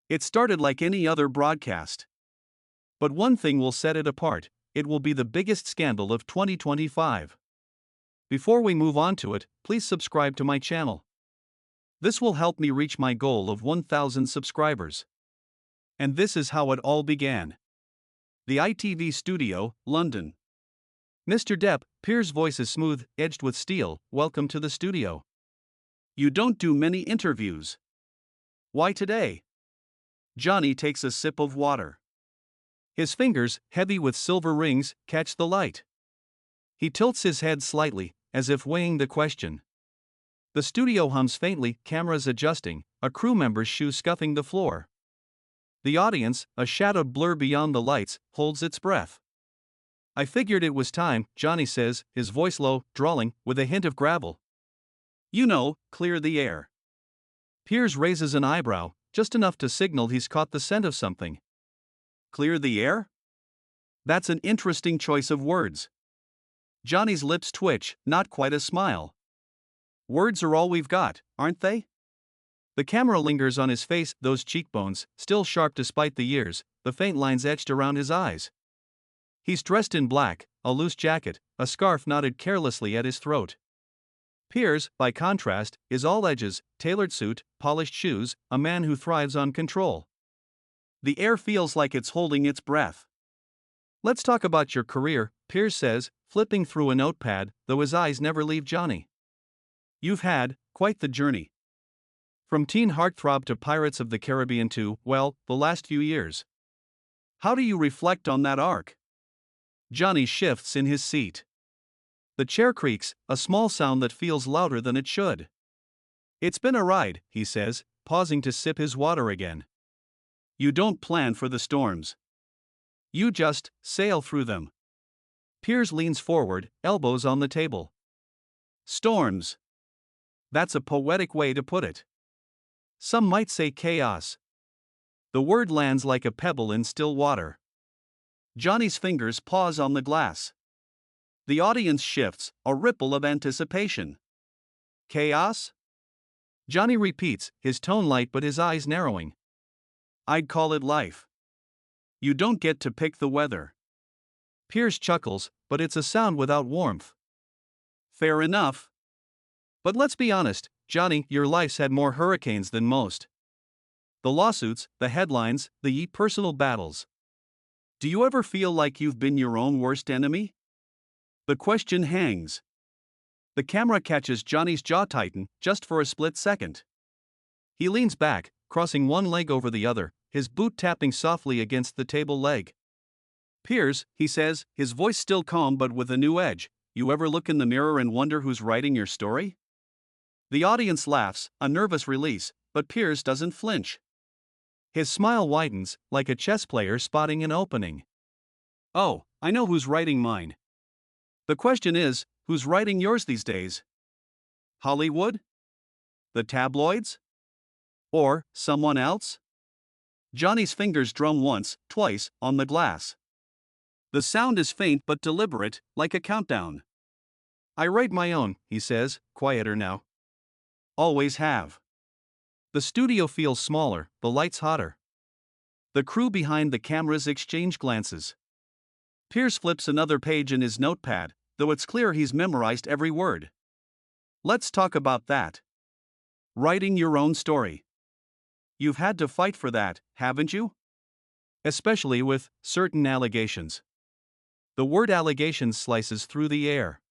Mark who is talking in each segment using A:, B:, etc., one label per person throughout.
A: It started like any other broadcast. But one thing will set it apart: it will be the biggest scandal of 2025. Before we move on to it, please subscribe to my channel. This will help me reach my goal of 1,000 subscribers. And this is how it all began. The ITV studio, London. Mr. Depp, Piers' voice is smooth, edged with steel. Welcome to the studio. You don't do many interviews. Why today? Johnny takes a sip of water. His fingers, heavy with silver rings, catch the light. He tilts his head slightly, as if weighing the question. The studio hums faintly, cameras adjusting, a crew member's shoe scuffing the floor. The audience, a shadowed blur beyond the lights, holds its breath. I figured it was time, Johnny says, his voice low, drawling, with a hint of gravel. You know, clear the air. Piers raises an eyebrow, just enough to signal he's caught the scent of something. Clear the air? That's an interesting choice of words. Johnny's lips twitch, not quite a smile. Words are all we've got, aren't they? The camera lingers on his face, those cheekbones, still sharp despite the years, the faint lines etched around his eyes. He's dressed in black, a loose jacket, a scarf knotted carelessly at his throat. Piers, by contrast, is all edges, tailored suit, polished shoes, a man who thrives on control. The air feels like it's holding its breath. Let's talk about your career, Piers says, flipping through a notepad, though his eyes never leave Johnny. You've had quite the journey. From teen heartthrob to Pirates of the Caribbean to, well, the last few years. How do you reflect on that arc? Johnny shifts in his seat. The chair creaks, a small sound that feels louder than it should. It's been a ride, he says, pausing to sip his water again. You don't plan for the storms. You just sail through them. Piers leans forward, elbows on the table. Storms. That's a poetic way to put it. Some might say chaos. The word lands like a pebble in still water. Johnny's fingers pause on the glass. The audience shifts, a ripple of anticipation. Chaos? Johnny repeats, his tone light but his eyes narrowing. I'd call it life. You don't get to pick the weather. Piers chuckles, but it's a sound without warmth. Fair enough. But let's be honest, Johnny, your life's had more hurricanes than most. The lawsuits, the headlines, the personal battles. Do you ever feel like you've been your own worst enemy? The question hangs. The camera catches Johnny's jaw tighten, just for a split second. He leans back, crossing one leg over the other, his boot tapping softly against the table leg. Piers, he says, his voice still calm but with a new edge, you ever look in the mirror and wonder who's writing your story? The audience laughs, a nervous release, but Piers doesn't flinch. His smile widens, like a chess player spotting an opening. Oh, I know who's writing mine. The question is, who's writing yours these days? Hollywood? The tabloids? Or someone else? Johnny's fingers drum once, twice, on the glass. The sound is faint but deliberate, like a countdown. I write my own, he says, quieter now. Always have. The studio feels smaller, the lights hotter. The crew behind the cameras exchange glances. Piers flips another page in his notepad, though it's clear he's memorized every word. Let's talk about that. Writing your own story. You've had to fight for that, haven't you? Especially with certain allegations. The word allegations slices through the air.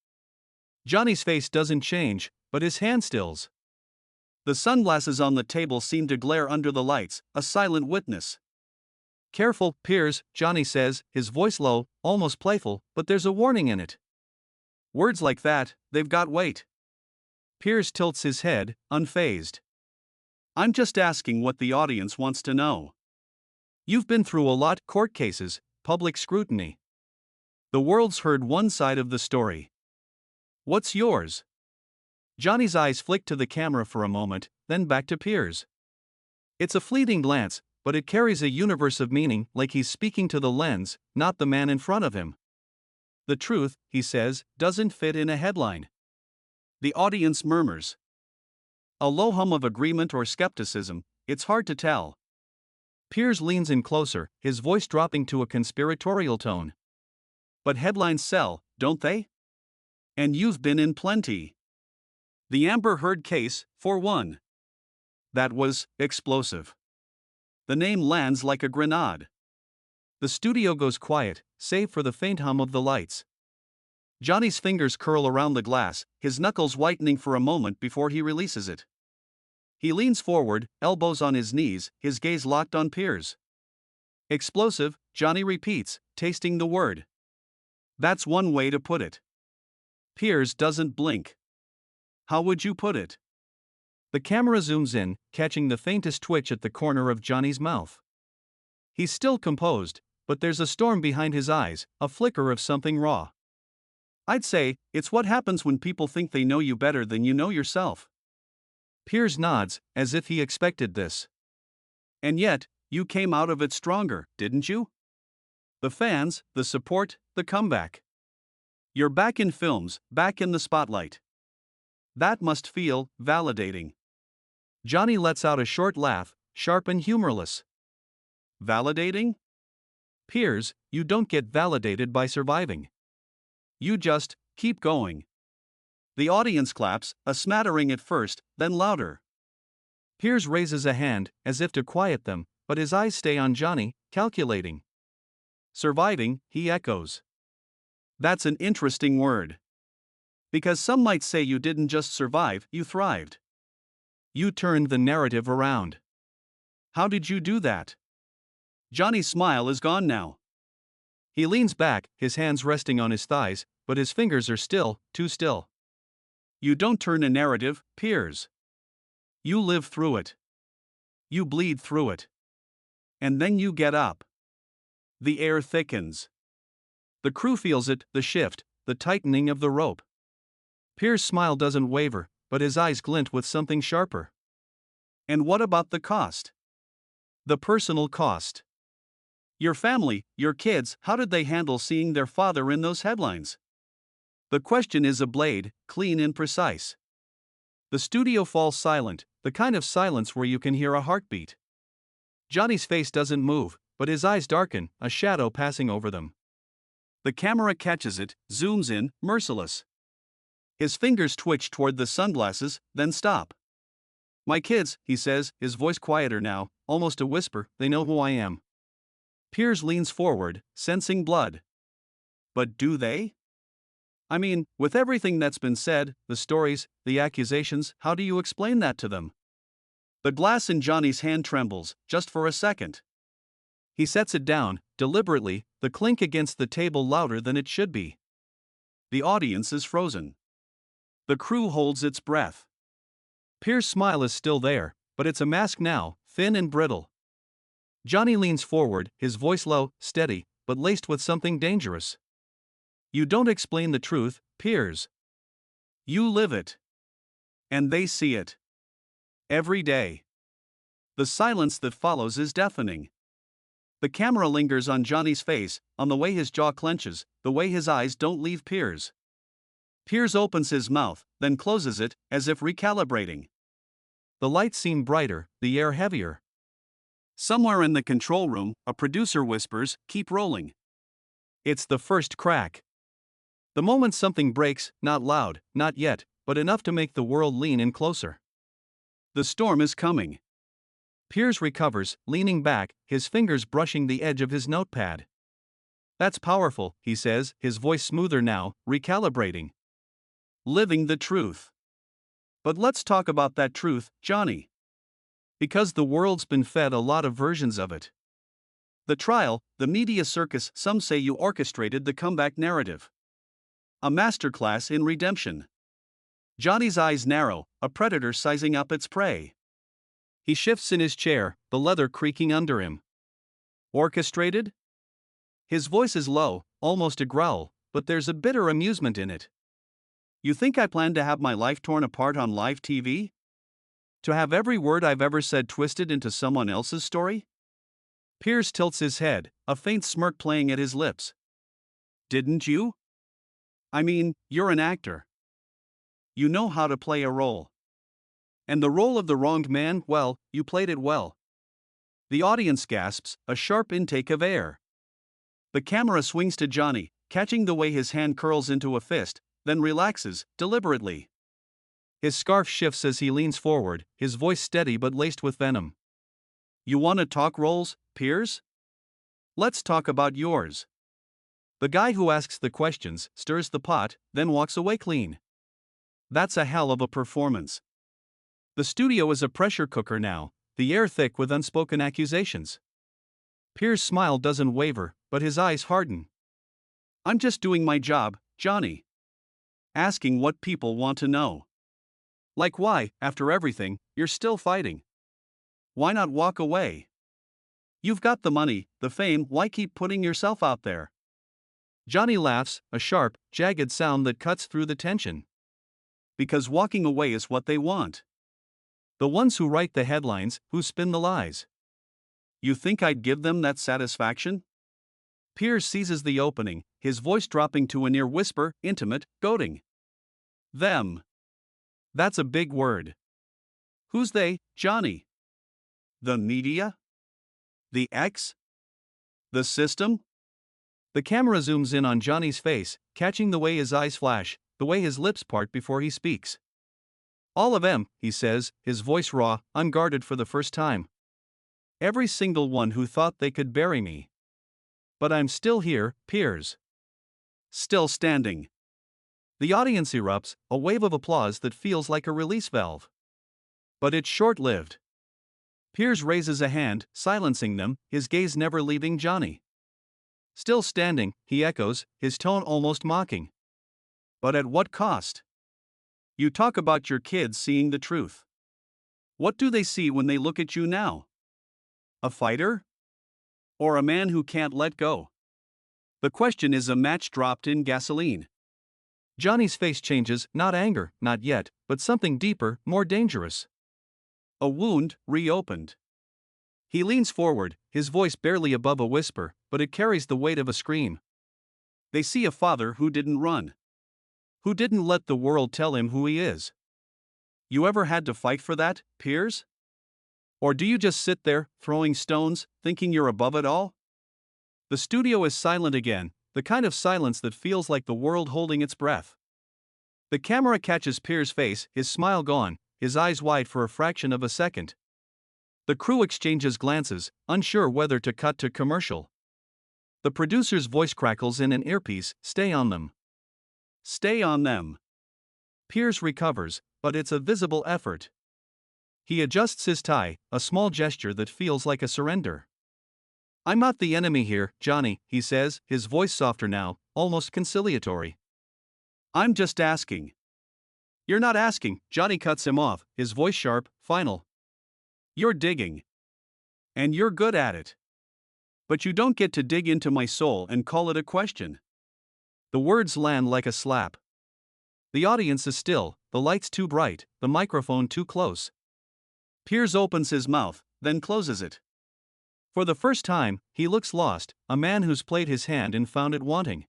A: Johnny's face doesn't change, but his hand stills. The sunglasses on the table seem to glare under the lights, a silent witness. Careful, Piers, Johnny says, his voice low, almost playful, but there's a warning in it. Words like that, they've got weight. Piers tilts his head, unfazed. I'm just asking what the audience wants to know. You've been through a lot, court cases, public scrutiny. The world's heard one side of the story. What's yours? Johnny's eyes flick to the camera for a moment, then back to Piers. It's a fleeting glance, but it carries a universe of meaning, like he's speaking to the lens, not the man in front of him. The truth, he says, doesn't fit in a headline. The audience murmurs. A low hum of agreement or skepticism, it's hard to tell. Piers leans in closer, his voice dropping to a conspiratorial tone. But headlines sell, don't they? And you've been in plenty. The Amber Heard case, for one. That was explosive. The name lands like a grenade. The studio goes quiet, save for the faint hum of the lights. Johnny's fingers curl around the glass, his knuckles whitening for a moment before he releases it. He leans forward, elbows on his knees, his gaze locked on Piers. Explosive, Johnny repeats, tasting the word. That's one way to put it. Piers doesn't blink. How would you put it? The camera zooms in, catching the faintest twitch at the corner of Johnny's mouth. He's still composed, but there's a storm behind his eyes, a flicker of something raw. I'd say, it's what happens when people think they know you better than you know yourself. Piers nods, as if he expected this. And yet, you came out of it stronger, didn't you? The fans, the support, the comeback. You're back in films, back in the spotlight. That must feel validating. Johnny lets out a short laugh, sharp and humorless. Validating? Piers, you don't get validated by surviving. You just keep going. The audience claps, a smattering at first, then louder. Piers raises a hand, as if to quiet them, but his eyes stay on Johnny, calculating. Surviving, he echoes. That's an interesting word. Because some might say you didn't just survive, you thrived. You turned the narrative around. How did you do that? Johnny's smile is gone now. He leans back, his hands resting on his thighs, but his fingers are still, too still. You don't turn a narrative, Piers. You live through it. You bleed through it. And then you get up. The air thickens. The crew feels it, the shift, the tightening of the rope. Piers' smile doesn't waver, but his eyes glint with something sharper. And what about the cost? The personal cost. Your family, your kids, how did they handle seeing their father in those headlines? The question is a blade, clean and precise. The studio falls silent, the kind of silence where you can hear a heartbeat. Johnny's face doesn't move, but his eyes darken, a shadow passing over them. The camera catches it, zooms in, merciless. His fingers twitch toward the sunglasses, then stop. My kids, he says, his voice quieter now, almost a whisper, they know who I am. Piers leans forward, sensing blood. But do they? I mean, with everything that's been said, the stories, the accusations, how do you explain that to them? The glass in Johnny's hand trembles, just for a second. He sets it down, deliberately, the clink against the table louder than it should be. The audience is frozen. The crew holds its breath. Piers' smile is still there, but it's a mask now, thin and brittle. Johnny leans forward, his voice low, steady, but laced with something dangerous. You don't explain the truth, Piers. You live it. And they see it. Every day. The silence that follows is deafening. The camera lingers on Johnny's face, on the way his jaw clenches, the way his eyes don't leave Piers. Piers opens his mouth, then closes it, as if recalibrating. The lights seem brighter, the air heavier. Somewhere in the control room, a producer whispers, "Keep rolling." It's the first crack. The moment something breaks, not loud, not yet, but enough to make the world lean in closer. The storm is coming. Piers recovers, leaning back, his fingers brushing the edge of his notepad. That's powerful, he says, his voice smoother now, recalibrating. Living the truth. But let's talk about that truth, Johnny. Because the world's been fed a lot of versions of it. The trial, the media circus, some say you orchestrated the comeback narrative. A masterclass in redemption. Johnny's eyes narrow, a predator sizing up its prey. He shifts in his chair, the leather creaking under him. Orchestrated? His voice is low, almost a growl, but there's a bitter amusement in it. You think I plan to have my life torn apart on live TV? To have every word I've ever said twisted into someone else's story? Piers tilts his head, a faint smirk playing at his lips. Didn't you? I mean, you're an actor. You know how to play a role. And the role of the wronged man, well, you played it well. The audience gasps, a sharp intake of air. The camera swings to Johnny, catching the way his hand curls into a fist, then relaxes, deliberately. His scarf shifts as he leans forward, his voice steady but laced with venom. You wanna talk roles, Piers? Let's talk about yours. The guy who asks the questions stirs the pot, then walks away clean. That's a hell of a performance. The studio is a pressure cooker now, the air thick with unspoken accusations. Piers' smile doesn't waver, but his eyes harden. I'm just doing my job, Johnny. Asking what people want to know. Like why, after everything, you're still fighting? Why not walk away? You've got the money, the fame, why keep putting yourself out there? Johnny laughs, a sharp, jagged sound that cuts through the tension. Because walking away is what they want. The ones who write the headlines, who spin the lies. You think I'd give them that satisfaction? Piers seizes the opening, his voice dropping to a near whisper, intimate, goading. Them. That's a big word. Who's they, Johnny? The media? The X? The system? The camera zooms in on Johnny's face, catching the way his eyes flash, the way his lips part before he speaks. All of them, he says, his voice raw, unguarded for the first time. Every single one who thought they could bury me. But I'm still here, Piers. Still standing. The audience erupts, a wave of applause that feels like a release valve. But it's short-lived. Piers raises a hand, silencing them, his gaze never leaving Johnny. Still standing, he echoes, his tone almost mocking. But at what cost? You talk about your kids seeing the truth. What do they see when they look at you now? A fighter? Or a man who can't let go? The question is a match dropped in gasoline. Johnny's face changes, not anger, not yet, but something deeper, more dangerous. A wound, reopened. He leans forward, his voice barely above a whisper, but it carries the weight of a scream. They see a father who didn't run. Who didn't let the world tell him who he is. You ever had to fight for that, Piers? Or do you just sit there, throwing stones, thinking you're above it all? The studio is silent again, the kind of silence that feels like the world holding its breath. The camera catches Piers' face, his smile gone, his eyes wide for a fraction of a second. The crew exchanges glances, unsure whether to cut to commercial. The producer's voice crackles in an earpiece, stay on them. Stay on them. Piers recovers, but it's a visible effort. He adjusts his tie, a small gesture that feels like a surrender. I'm not the enemy here, Johnny, he says, his voice softer now, almost conciliatory. I'm just asking. You're not asking, Johnny cuts him off, his voice sharp, final. You're digging. And you're good at it. But you don't get to dig into my soul and call it a question. The words land like a slap. The audience is still, the lights too bright, the microphone too close. Piers opens his mouth, then closes it. For the first time, he looks lost, a man who's played his hand and found it wanting.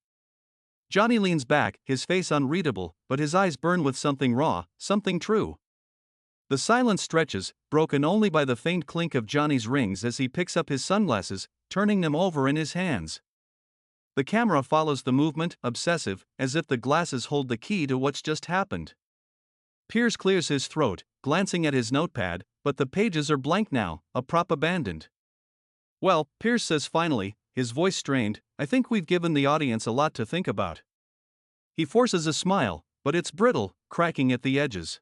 A: Johnny leans back, his face unreadable, but his eyes burn with something raw, something true. The silence stretches, broken only by the faint clink of Johnny's rings as he picks up his sunglasses, turning them over in his hands. The camera follows the movement, obsessive, as if the glasses hold the key to what's just happened. Piers clears his throat, glancing at his notepad, but the pages are blank now, a prop abandoned. Well, Piers says finally, his voice strained, I think we've given the audience a lot to think about. He forces a smile, but it's brittle, cracking at the edges.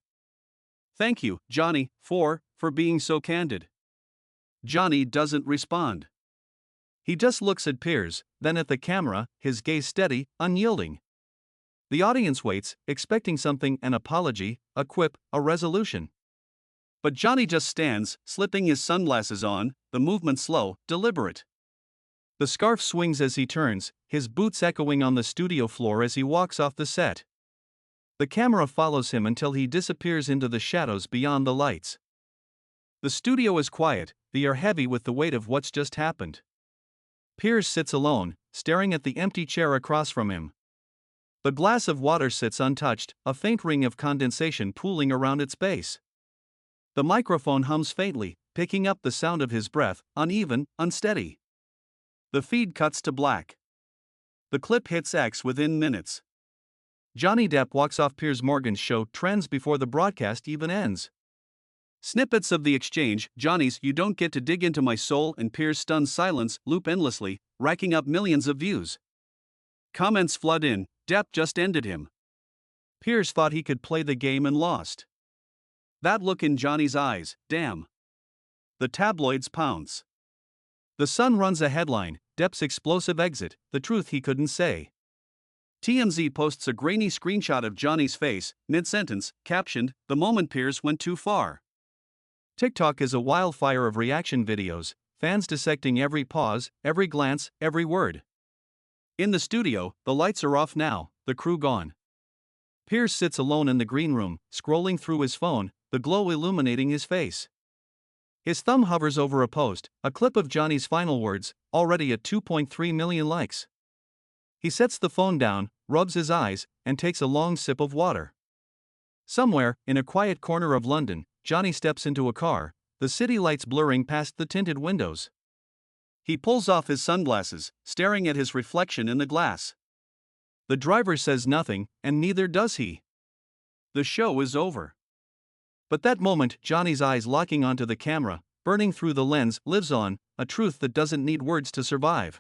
A: Thank you, Johnny, for being so candid. Johnny doesn't respond. He just looks at Piers, then at the camera, his gaze steady, unyielding. The audience waits, expecting something, an apology, a quip, a resolution. But Johnny just stands, slipping his sunglasses on, the movement slow, deliberate. The scarf swings as he turns, his boots echoing on the studio floor as he walks off the set. The camera follows him until he disappears into the shadows beyond the lights. The studio is quiet, the air heavy with the weight of what's just happened. Piers sits alone, staring at the empty chair across from him. The glass of water sits untouched, a faint ring of condensation pooling around its base. The microphone hums faintly, picking up the sound of his breath, uneven, unsteady. The feed cuts to black. The clip hits X within minutes. Johnny Depp walks off Piers Morgan's show trends before the broadcast even ends. Snippets of the exchange, Johnny's "You don't get to dig into my soul" and Piers' stunned silence loop endlessly, racking up millions of views. Comments flood in, Depp just ended him. Piers thought he could play the game and lost. That look in Johnny's eyes, damn. The tabloids pounce. The Sun runs a headline, Depp's explosive exit, the truth he couldn't say. TMZ posts a grainy screenshot of Johnny's face, mid-sentence, captioned, "The moment Piers went too far." TikTok is a wildfire of reaction videos, fans dissecting every pause, every glance, every word. In the studio, the lights are off now, the crew gone. Piers sits alone in the green room, scrolling through his phone, the glow illuminating his face. His thumb hovers over a post, a clip of Johnny's final words, already at 2.3 million likes. He sets the phone down, rubs his eyes, and takes a long sip of water. Somewhere, in a quiet corner of London, Johnny steps into a car, the city lights blurring past the tinted windows. He pulls off his sunglasses, staring at his reflection in the glass. The driver says nothing, and neither does he. The show is over. But that moment, Johnny's eyes locking onto the camera, burning through the lens, lives on, a truth that doesn't need words to survive.